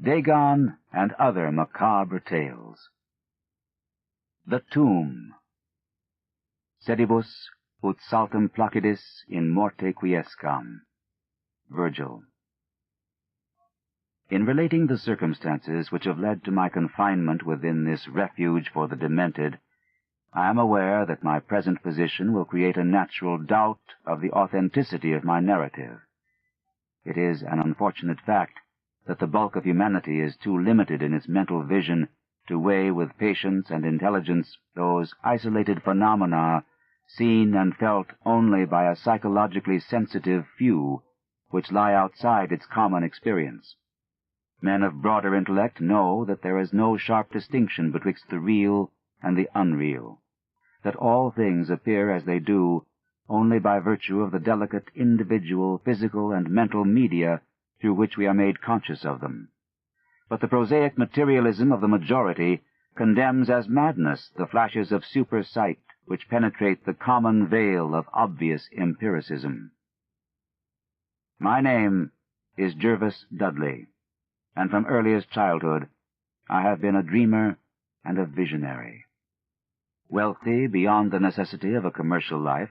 Dagon and Other Macabre Tales. The Tomb. Sedibus ut saltum placidis in morte quiescam. Virgil. In relating the circumstances which have led to my confinement within this refuge for the demented, I am aware that my present position will create a natural doubt of the authenticity of my narrative. It is an unfortunate fact that the bulk of humanity is too limited in its mental vision to weigh with patience and intelligence those isolated phenomena seen and felt only by a psychologically sensitive few, which lie outside its common experience. Men of broader intellect know that there is no sharp distinction betwixt the real and the unreal, that all things appear as they do only by virtue of the delicate individual physical and mental media through which we are made conscious of them. But the prosaic materialism of the majority condemns as madness the flashes of super-sight which penetrate the common veil of obvious empiricism. My name is Jervis Dudley, and from earliest childhood I have been a dreamer and a visionary. Wealthy beyond the necessity of a commercial life,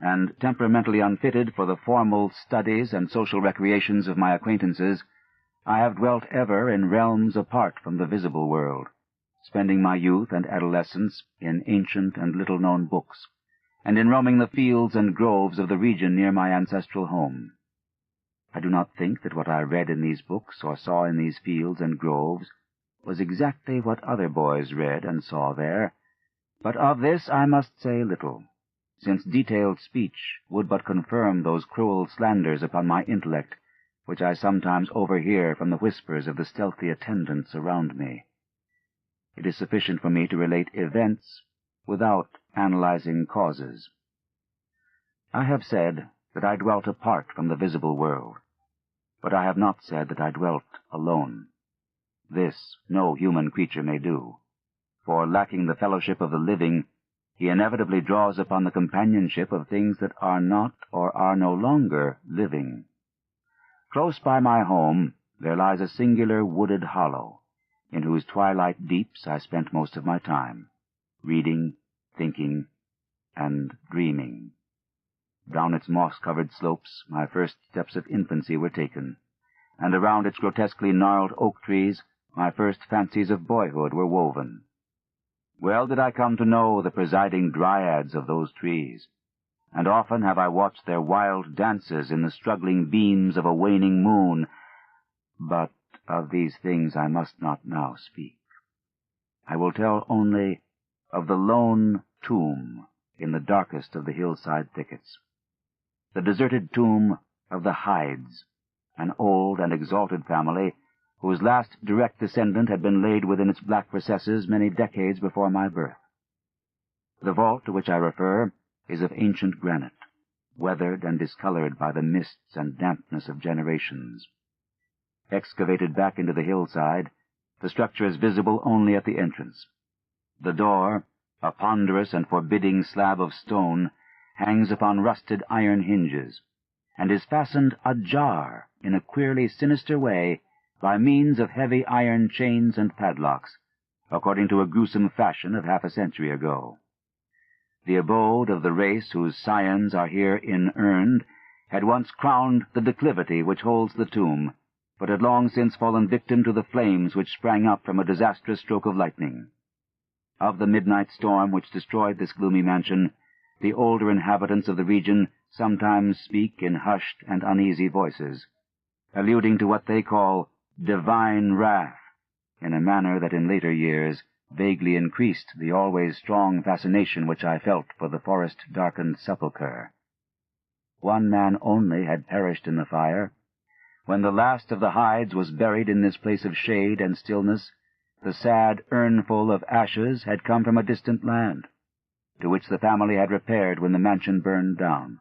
and temperamentally unfitted for the formal studies and social recreations of my acquaintances, I have dwelt ever in realms apart from the visible world, spending my youth and adolescence in ancient and little-known books, and in roaming the fields and groves of the region near my ancestral home. I do not think that what I read in these books or saw in these fields and groves was exactly what other boys read and saw there, but of this I must say little, since detailed speech would but confirm those cruel slanders upon my intellect which I sometimes overhear from the whispers of the stealthy attendants around me. It is sufficient for me to relate events without analyzing causes. I have said that I dwelt apart from the visible world, but I have not said that I dwelt alone. This no human creature may do, for lacking the fellowship of the living, he inevitably draws upon the companionship of things that are not or are no longer living. Close by my home there lies a singular wooded hollow, in whose twilight deeps I spent most of my time, reading, thinking, and dreaming. Down its moss-covered slopes my first steps of infancy were taken, and around its grotesquely gnarled oak trees my first fancies of boyhood were woven. Well did I come to know the presiding dryads of those trees, and often have I watched their wild dances in the struggling beams of a waning moon, but of these things I must not now speak. I will tell only of the lone tomb in the darkest of the hillside thickets, the deserted tomb of the Hydes, an old and exalted family whose last direct descendant had been laid within its black recesses many decades before my birth. The vault to which I refer is of ancient granite, weathered and discolored by the mists and dampness of generations. Excavated back into the hillside, the structure is visible only at the entrance. The door, a ponderous and forbidding slab of stone, hangs upon rusted iron hinges, and is fastened ajar in a queerly sinister way by means of heavy iron chains and padlocks, according to a gruesome fashion of half a century ago. The abode of the race whose scions are here inurned had once crowned the declivity which holds the tomb, but had long since fallen victim to the flames which sprang up from a disastrous stroke of lightning. Of the midnight storm which destroyed this gloomy mansion, the older inhabitants of the region sometimes speak in hushed and uneasy voices, alluding to what they call divine wrath, in a manner that in later years vaguely increased the always strong fascination which I felt for the forest-darkened sepulchre. One man only had perished in the fire. When the last of the Hydes was buried in this place of shade and stillness, the sad urnful of ashes had come from a distant land, to which the family had repaired when the mansion burned down.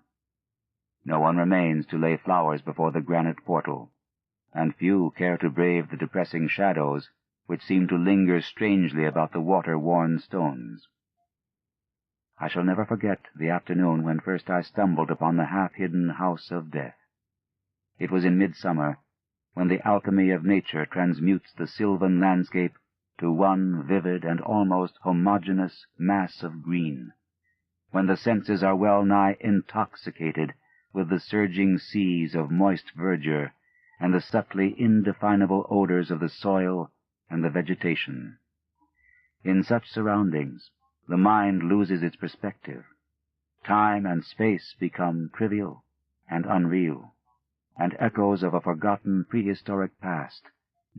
No one remains to lay flowers before the granite portal, and few care to brave the depressing shadows which seem to linger strangely about the water-worn stones. I shall never forget the afternoon when first I stumbled upon the half-hidden house of death. It was in midsummer, when the alchemy of nature transmutes the sylvan landscape to one vivid and almost homogeneous mass of green, when the senses are well-nigh intoxicated with the surging seas of moist verdure and the subtly indefinable odors of the soil and the vegetation. In such surroundings, the mind loses its perspective. Time and space become trivial and unreal, and echoes of a forgotten prehistoric past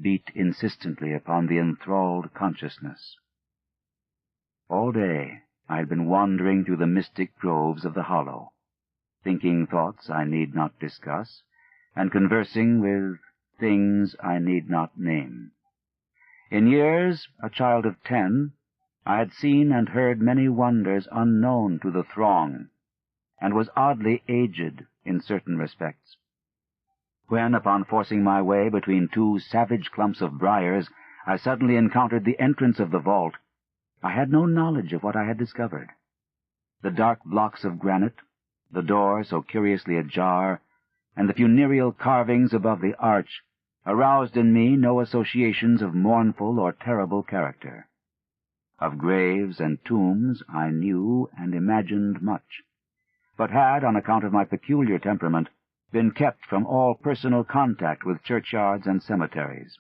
beat insistently upon the enthralled consciousness. All day I had been wandering through the mystic groves of the hollow, thinking thoughts I need not discuss, and conversing with things I need not name. In years, a child of 10, I had seen and heard many wonders unknown to the throng, and was oddly aged in certain respects. When, upon forcing my way between two savage clumps of briars, I suddenly encountered the entrance of the vault, I had no knowledge of what I had discovered. The dark blocks of granite, the door so curiously ajar, and the funereal carvings above the arch aroused in me no associations of mournful or terrible character. Of graves and tombs I knew and imagined much, but had, on account of my peculiar temperament, been kept from all personal contact with churchyards and cemeteries.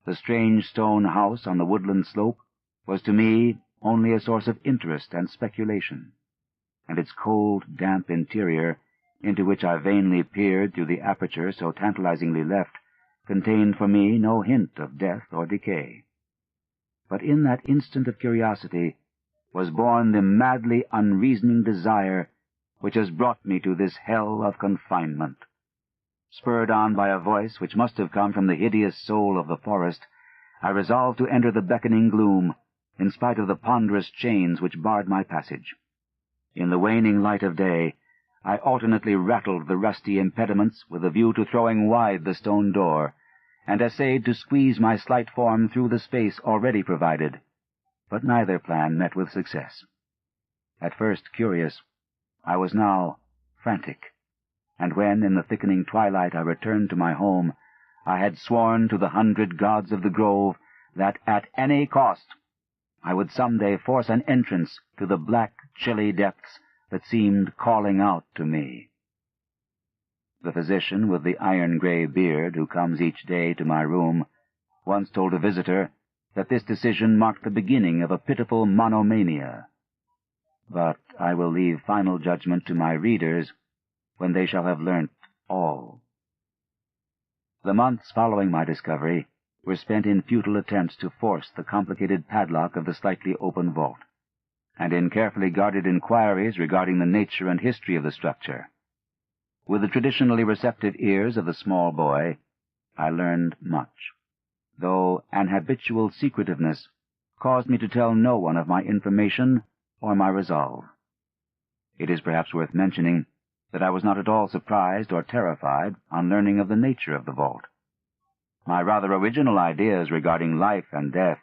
The strange stone house on the woodland slope was to me only a source of interest and speculation, and its cold, damp interior, into which I vainly peered through the aperture so tantalizingly left, contained for me no hint of death or decay. But in that instant of curiosity was born the madly unreasoning desire which has brought me to this hell of confinement. Spurred on by a voice which must have come from the hideous soul of the forest, I resolved to enter the beckoning gloom, in spite of the ponderous chains which barred my passage. In the waning light of day, I alternately rattled the rusty impediments with a view to throwing wide the stone door, and essayed to squeeze my slight form through the space already provided, but neither plan met with success. At first curious, I was now frantic, and when, in the thickening twilight, I returned to my home, I had sworn to the 100 gods of the grove that at any cost I would some day force an entrance to the black, chilly depths that seemed calling out to me. The physician with the iron-gray beard who comes each day to my room once told a visitor that this decision marked the beginning of a pitiful monomania. But I will leave final judgment to my readers when they shall have learnt all. The months following my discovery were spent in futile attempts to force the complicated padlock of the slightly open vault, and in carefully guarded inquiries regarding the nature and history of the structure. With the traditionally receptive ears of the small boy, I learned much, though an habitual secretiveness caused me to tell no one of my information or my resolve. It is perhaps worth mentioning that I was not at all surprised or terrified on learning of the nature of the vault. My rather original ideas regarding life and death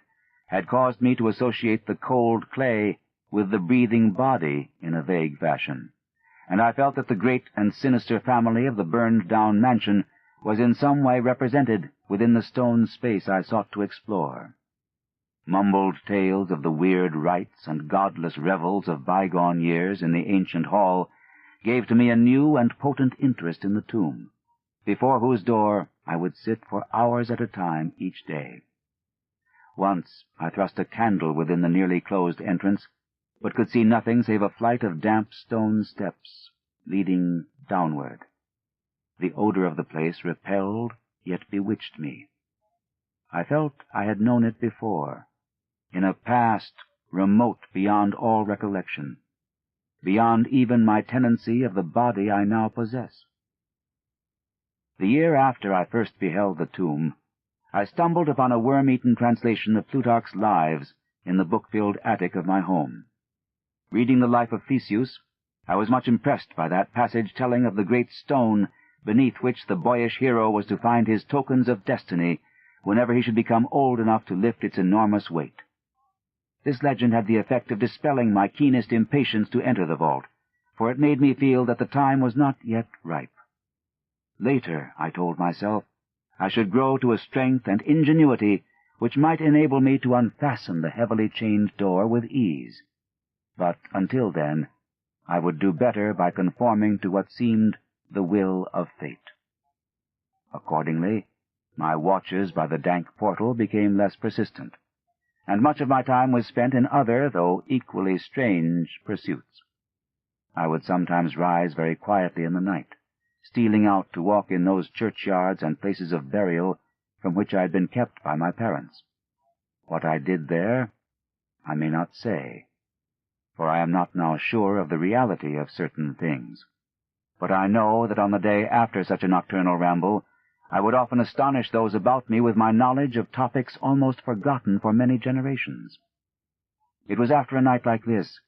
had caused me to associate the cold clay with the breathing body in a vague fashion, and I felt that the great and sinister family of the burned-down mansion was in some way represented within the stone space I sought to explore. Mumbled tales of the weird rites and godless revels of bygone years in the ancient hall gave to me a new and potent interest in the tomb, before whose door I would sit for hours at a time each day. Once I thrust a candle within the nearly closed entrance, but could see nothing save a flight of damp stone steps leading downward. The odor of the place repelled, yet bewitched me. I felt I had known it before, in a past remote beyond all recollection, beyond even my tenancy of the body I now possess. The year after I first beheld the tomb, I stumbled upon a worm-eaten translation of Plutarch's Lives in the book-filled attic of my home. Reading the life of Theseus, I was much impressed by that passage telling of the great stone beneath which the boyish hero was to find his tokens of destiny whenever he should become old enough to lift its enormous weight. This legend had the effect of dispelling my keenest impatience to enter the vault, for it made me feel that the time was not yet ripe. Later, I told myself, I should grow to a strength and ingenuity which might enable me to unfasten the heavily chained door with ease. But until then, I would do better by conforming to what seemed the will of fate. Accordingly, my watches by the dank portal became less persistent, and much of my time was spent in other, though equally strange, pursuits. I would sometimes rise very quietly in the night, stealing out to walk in those churchyards and places of burial from which I had been kept by my parents. What I did there, I may not say, for I am not now sure of the reality of certain things. But I know that on the day after such a nocturnal ramble, I would often astonish those about me with my knowledge of topics almost forgotten for many generations. It was after a night like this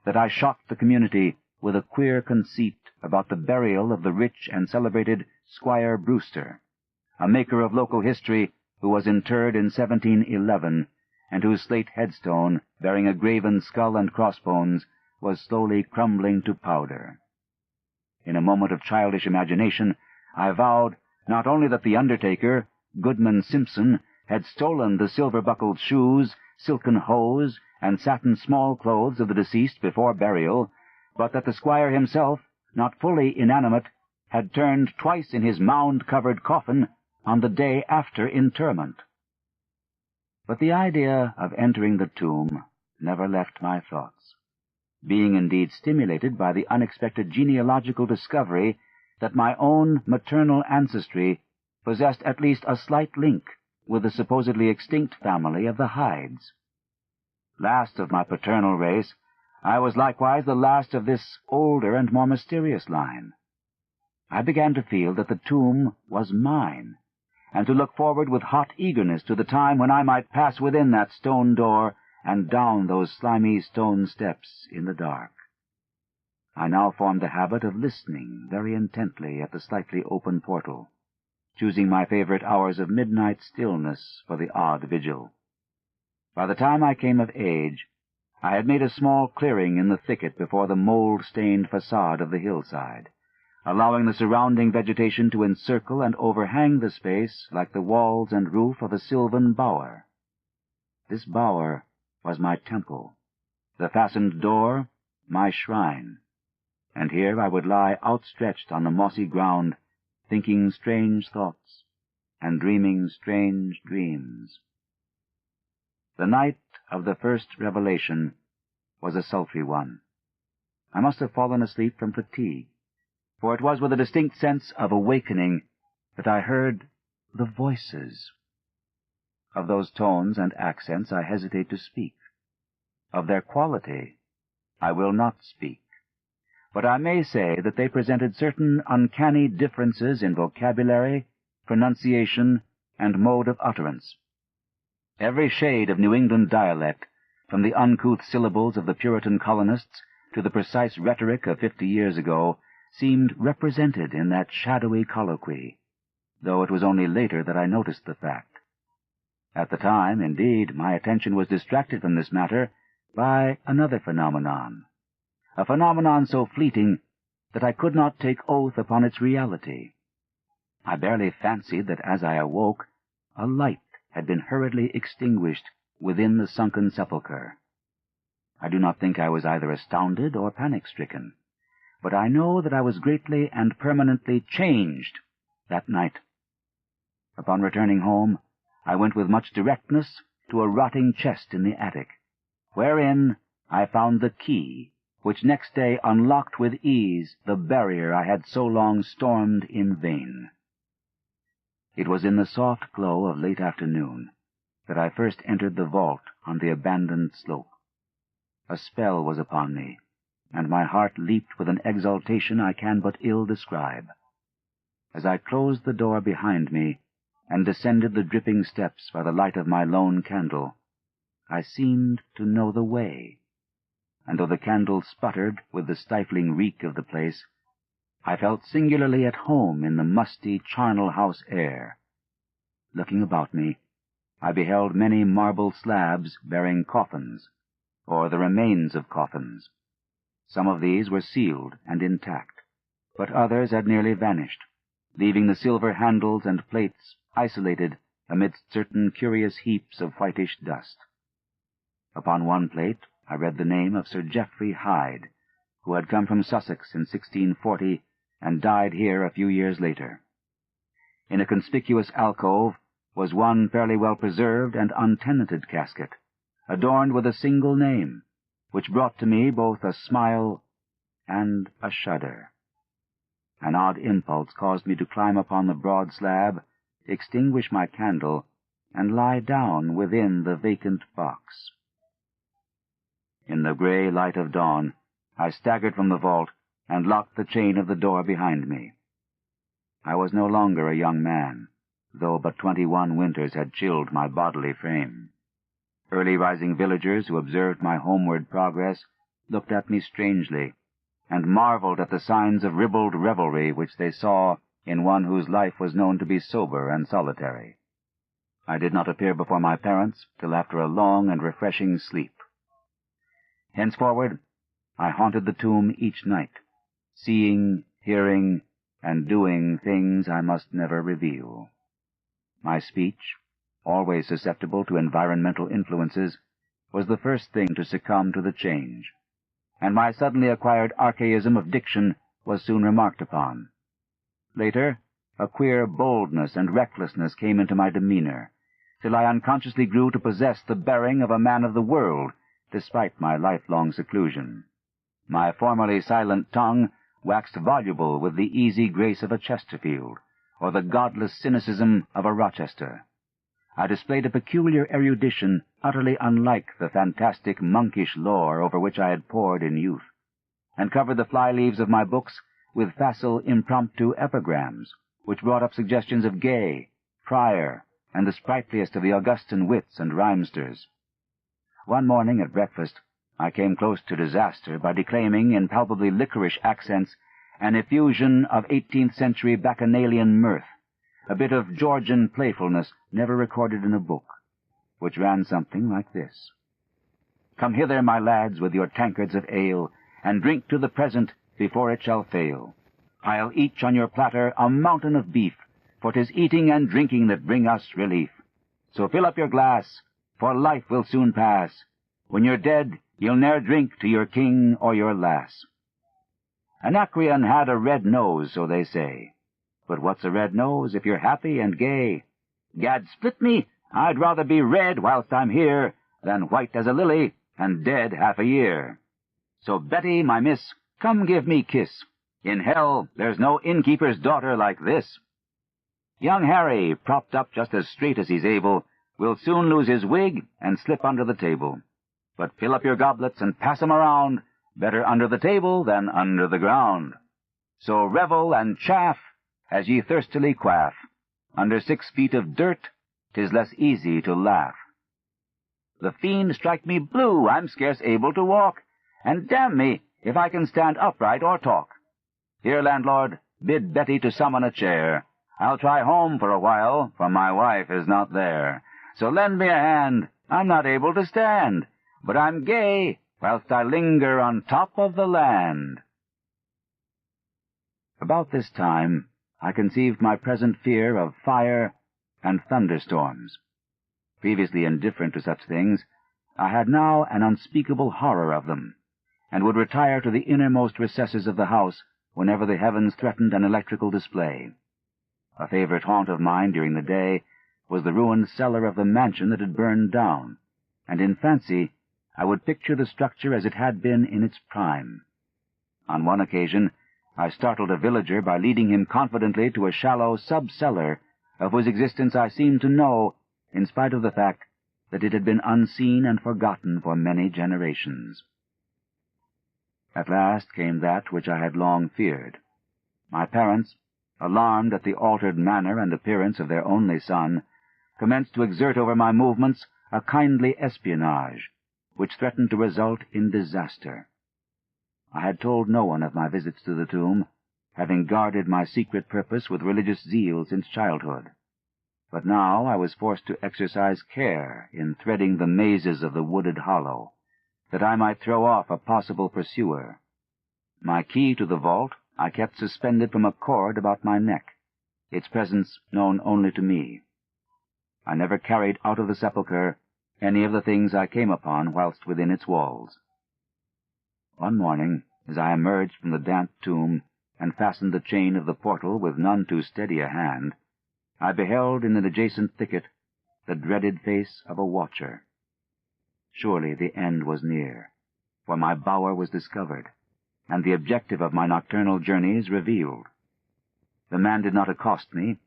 that I shocked the community with a queer conceit about the burial of the rich and celebrated Squire Brewster, a maker of local history who was interred in 1711, and whose slate headstone, bearing a graven skull and crossbones, was slowly crumbling to powder. In a moment of childish imagination, I vowed not only that the undertaker, Goodman Simpson, had stolen the silver-buckled shoes, silken hose, and satin small clothes of the deceased before burial, but that the squire himself, not fully inanimate, had turned twice in his mound-covered coffin on the day after interment. But the idea of entering the tomb never left my thoughts, being indeed stimulated by the unexpected genealogical discovery that my own maternal ancestry possessed at least a slight link with the supposedly extinct family of the Hydes. Last of my paternal race, I was likewise the last of this older and more mysterious line. I began to feel that the tomb was mine, and to look forward with hot eagerness to the time when I might pass within that stone door and down those slimy stone steps in the dark. I now formed the habit of listening very intently at the slightly open portal, choosing my favorite hours of midnight stillness for the odd vigil. By the time I came of age, I had made a small clearing in the thicket before the mold-stained facade of the hillside, allowing the surrounding vegetation to encircle and overhang the space like the walls and roof of a sylvan bower. This bower was my temple, the fastened door my shrine, and here I would lie outstretched on the mossy ground, thinking strange thoughts and dreaming strange dreams. The night of the first revelation was a sultry one. I must have fallen asleep from fatigue, for it was with a distinct sense of awakening that I heard the voices. Of those tones and accents I hesitate to speak. Of their quality I will not speak, but I may say that they presented certain uncanny differences in vocabulary, pronunciation, and mode of utterance. Every shade of New England dialect, from the uncouth syllables of the Puritan colonists to the precise rhetoric of 50 years ago, seemed represented in that shadowy colloquy, though it was only later that I noticed the fact. At the time, indeed, my attention was distracted from this matter by another phenomenon, a phenomenon so fleeting that I could not take oath upon its reality. I barely fancied that as I awoke, a light had been hurriedly extinguished within the sunken sepulchre. I do not think I was either astounded or panic-stricken, but I know that I was greatly and permanently changed that night. Upon returning home, I went with much directness to a rotting chest in the attic, wherein I found the key which next day unlocked with ease the barrier I had so long stormed in vain. It was in the soft glow of late afternoon that I first entered the vault on the abandoned slope. A spell was upon me, and my heart leaped with an exultation I can but ill describe. As I closed the door behind me and descended the dripping steps by the light of my lone candle, I seemed to know the way, and though the candle sputtered with the stifling reek of the place, I felt singularly at home in the musty charnel house air. Looking about me, I beheld many marble slabs bearing coffins, or the remains of coffins. Some of these were sealed and intact, but others had nearly vanished, leaving the silver handles and plates isolated amidst certain curious heaps of whitish dust. Upon one plate I read the name of Sir Geoffrey Hyde, who had come from Sussex in 1640 and died here a few years later. In a conspicuous alcove was one fairly well preserved and untenanted casket, adorned with a single name, which brought to me both a smile and a shudder. An odd impulse caused me to climb upon the broad slab, extinguish my candle, and lie down within the vacant box. In the gray light of dawn, I staggered from the vault and locked the chain of the door behind me. I was no longer a young man, though but 21 winters had chilled my bodily frame. Early-rising villagers who observed my homeward progress looked at me strangely, and marveled at the signs of ribald revelry which they saw in one whose life was known to be sober and solitary. I did not appear before my parents till after a long and refreshing sleep. Henceforward, I haunted the tomb each night, seeing, hearing, and doing things I must never reveal. My speech, always susceptible to environmental influences, was the first thing to succumb to the change, and my suddenly acquired archaism of diction was soon remarked upon. Later, a queer boldness and recklessness came into my demeanor, till I unconsciously grew to possess the bearing of a man of the world, despite my lifelong seclusion. My formerly silent tongue waxed voluble with the easy grace of a Chesterfield, or the godless cynicism of a Rochester. I displayed a peculiar erudition utterly unlike the fantastic monkish lore over which I had pored in youth, and covered the fly-leaves of my books with facile impromptu epigrams, which brought up suggestions of Gay, Prior, and the sprightliest of the Augustan wits and rhymesters. One morning at breakfast, I came close to disaster by declaiming in palpably licorice accents an effusion of 18th-century bacchanalian mirth, a bit of Georgian playfulness never recorded in a book, which ran something like this. Come hither, my lads, with your tankards of ale, and drink to the present before it shall fail. Pile each on your platter a mountain of beef, for 'tis eating and drinking that bring us relief. So fill up your glass, for life will soon pass. When you're dead, you'll ne'er drink to your king or your lass. Anacreon had a red nose, so they say. But what's a red nose if you're happy and gay? Gad split me, I'd rather be red whilst I'm here than white as a lily and dead half a year. So Betty, my miss, come give me kiss. In hell there's no innkeeper's daughter like this. Young Harry, propped up just as straight as he's able, will soon lose his wig and slip under the table. But fill up your goblets and pass 'em around, better under the table than under the ground. So revel and chaff as ye thirstily quaff. Under 6 feet of dirt, 'tis less easy to laugh. The fiend strike me blue, I'm scarce able to walk, and damn me if I can stand upright or talk. Here, landlord, bid Betty to summon a chair. I'll try home for a while, for my wife is not there. So lend me a hand, I'm not able to stand, but I'm gay whilst I linger on top of the land. About this time, I conceived my present fear of fire and thunderstorms. Previously indifferent to such things, I had now an unspeakable horror of them, and would retire to the innermost recesses of the house whenever the heavens threatened an electrical display. A favorite haunt of mine during the day was the ruined cellar of the mansion that had burned down, and in fancy I would picture the structure as it had been in its prime. On one occasion, I startled a villager by leading him confidently to a shallow sub-cellar of whose existence I seemed to know, in spite of the fact that it had been unseen and forgotten for many generations. At last came that which I had long feared. My parents, alarmed at the altered manner and appearance of their only son, commenced to exert over my movements a kindly espionage, which threatened to result in disaster. I had told no one of my visits to the tomb, having guarded my secret purpose with religious zeal since childhood. But now I was forced to exercise care in threading the mazes of the wooded hollow, that I might throw off a possible pursuer. My key to the vault I kept suspended from a cord about my neck, its presence known only to me. I never carried out of the sepulchre any of the things I came upon whilst within its walls. One morning, as I emerged from the damp tomb and fastened the chain of the portal with none too steady a hand, I beheld in an adjacent thicket the dreaded face of a watcher. Surely the end was near, for my bower was discovered, and the objective of my nocturnal journeys revealed. The man did not accost me,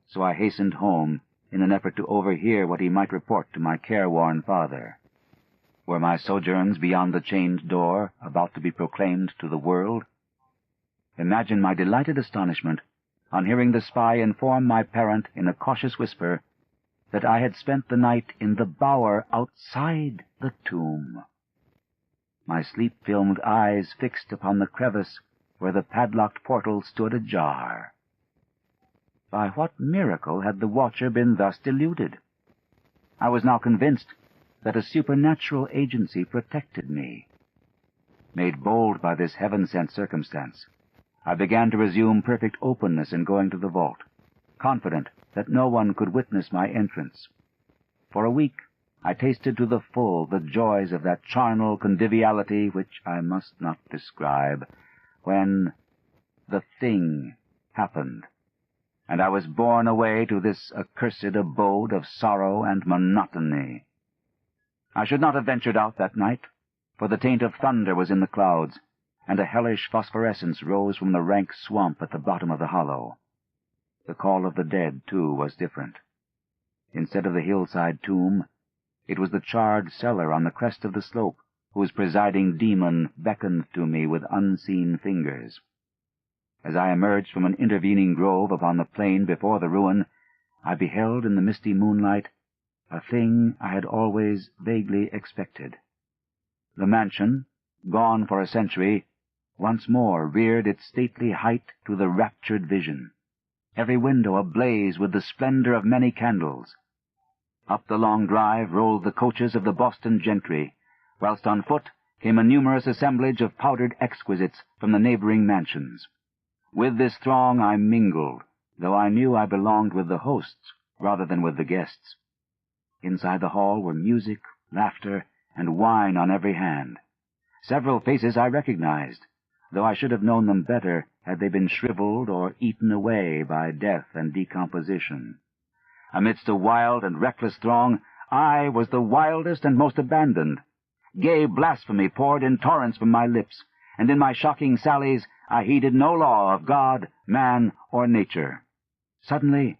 so I hastened home in an effort to overhear what he might report to my careworn father. Were my sojourns beyond the chained door about to be proclaimed to the world? Imagine my delighted astonishment on hearing the spy inform my parent in a cautious whisper that I had spent the night in the bower outside the tomb. My sleep-filmed eyes fixed upon the crevice where the padlocked portal stood ajar. By what miracle had the watcher been thus deluded? I was now convinced that a supernatural agency protected me. Made bold by this heaven-sent circumstance, I began to resume perfect openness in going to the vault, confident that no one could witness my entrance. For a week I tasted to the full the joys of that charnel conviviality which I must not describe, when the thing happened, and I was borne away to this accursed abode of sorrow and monotony. I should not have ventured out that night, for the taint of thunder was in the clouds, and a hellish phosphorescence rose from the rank swamp at the bottom of the hollow. The call of the dead, too, was different. Instead of the hillside tomb, it was the charred cellar on the crest of the slope, whose presiding demon beckoned to me with unseen fingers. As I emerged from an intervening grove upon the plain before the ruin, I beheld in the misty moonlight a thing I had always vaguely expected. The mansion, gone for a century, once more reared its stately height to the raptured vision, every window ablaze with the splendor of many candles. Up the long drive rolled the coaches of the Boston gentry, whilst on foot came a numerous assemblage of powdered exquisites from the neighboring mansions. With this throng I mingled, though I knew I belonged with the hosts rather than with the guests. Inside the hall were music, laughter, and wine on every hand. Several faces I recognized, though I should have known them better had they been shriveled or eaten away by death and decomposition. Amidst a wild and reckless throng, I was the wildest and most abandoned. Gay blasphemy poured in torrents from my lips, and in my shocking sallies I heeded no law of God, man, or nature. Suddenly,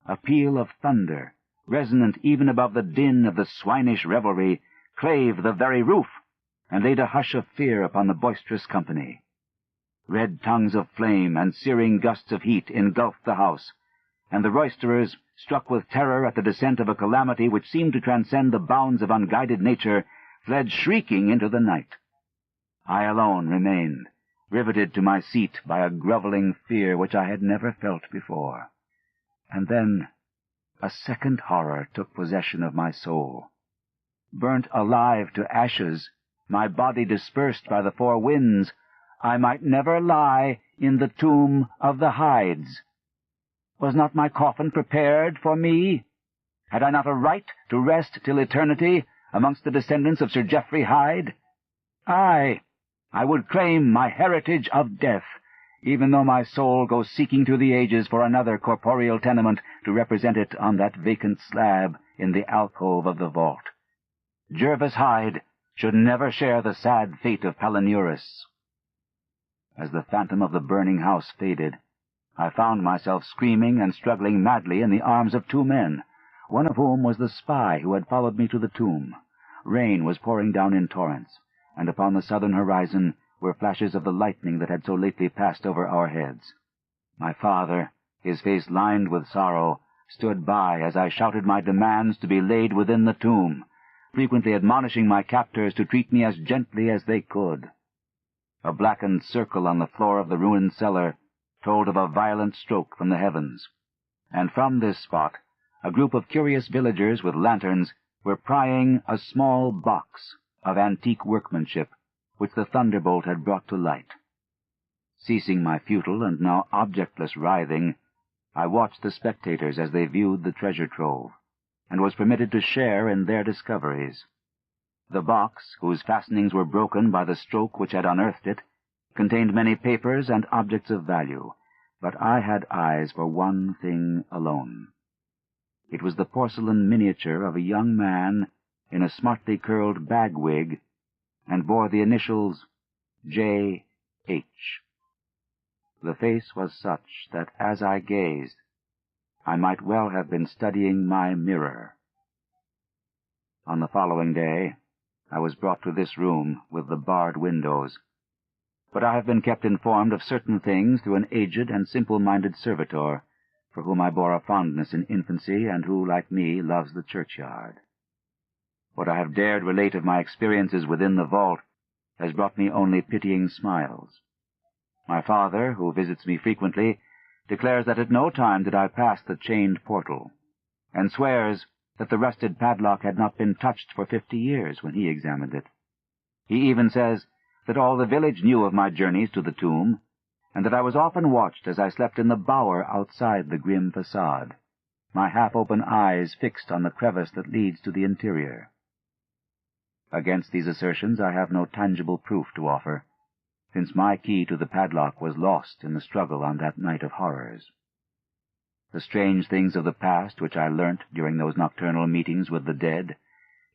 a peal of thunder, resonant even above the din of the swinish revelry, clave the very roof, and laid a hush of fear upon the boisterous company. Red tongues of flame and searing gusts of heat engulfed the house, and the roisterers, struck with terror at the descent of a calamity which seemed to transcend the bounds of unguided nature, fled shrieking into the night. I alone remained, riveted to my seat by a groveling fear which I had never felt before. And then a second horror took possession of my soul. Burnt alive to ashes, my body dispersed by the four winds, I might never lie in the tomb of the Hydes. Was not my coffin prepared for me? Had I not a right to rest till eternity amongst the descendants of Sir Geoffrey Hyde? I would claim my heritage of death, even though my soul goes seeking through the ages for another corporeal tenement to represent it on that vacant slab in the alcove of the vault. Jervis Hyde should never share the sad fate of Palinurus. As the phantom of the burning house faded, I found myself screaming and struggling madly in the arms of two men, one of whom was the spy who had followed me to the tomb. Rain was pouring down in torrents, and upon the southern horizon were flashes of the lightning that had so lately passed over our heads. My father, his face lined with sorrow, stood by as I shouted my demands to be laid within the tomb, frequently admonishing my captors to treat me as gently as they could. A blackened circle on the floor of the ruined cellar told of a violent stroke from the heavens, and from this spot a group of curious villagers with lanterns were prying a small box of antique workmanship which the thunderbolt had brought to light. Ceasing my futile and now objectless writhing, I watched the spectators as they viewed the treasure trove. and was permitted to share in their discoveries. The box, whose fastenings were broken by the stroke which had unearthed it, contained many papers and objects of value, but I had eyes for one thing alone. It was the porcelain miniature of a young man in a smartly curled bag-wig, and bore the initials J.H. The face was such that as I gazed, I might well have been studying my mirror. On the following day, I was brought to this room with the barred windows, but I have been kept informed of certain things through an aged and simple-minded servitor, for whom I bore a fondness in infancy, and who, like me, loves the churchyard. What I have dared relate of my experiences within the vault has brought me only pitying smiles. My father, who visits me frequently, declares that at no time did I pass the chained portal, and swears that the rusted padlock had not been touched for 50 years when he examined it. He even says that all the village knew of my journeys to the tomb, and that I was often watched as I slept in the bower outside the grim facade, my half-open eyes fixed on the crevice that leads to the interior. Against these assertions I have no tangible proof to offer, since my key to the padlock was lost in the struggle on that night of horrors. The strange things of the past which I learnt during those nocturnal meetings with the dead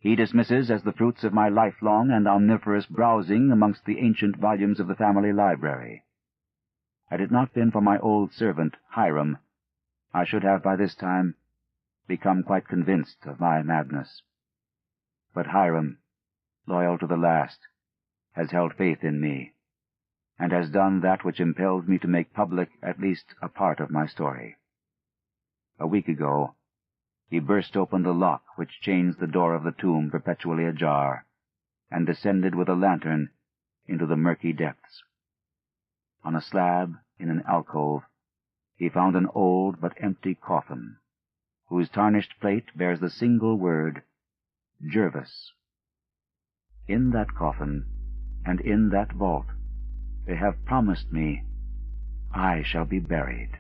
he dismisses as the fruits of my lifelong and omnivorous browsing amongst the ancient volumes of the family library. Had it not been for my old servant, Hiram, I should have by this time become quite convinced of my madness. But Hiram, loyal to the last, has held faith in me, and has done that which impelled me to make public at least a part of my story. A week ago, he burst open the lock which chains the door of the tomb perpetually ajar, and descended with a lantern into the murky depths. On a slab in an alcove, he found an old but empty coffin, whose tarnished plate bears the single word, Jervis. In that coffin, and in that vault, they have promised me I shall be buried.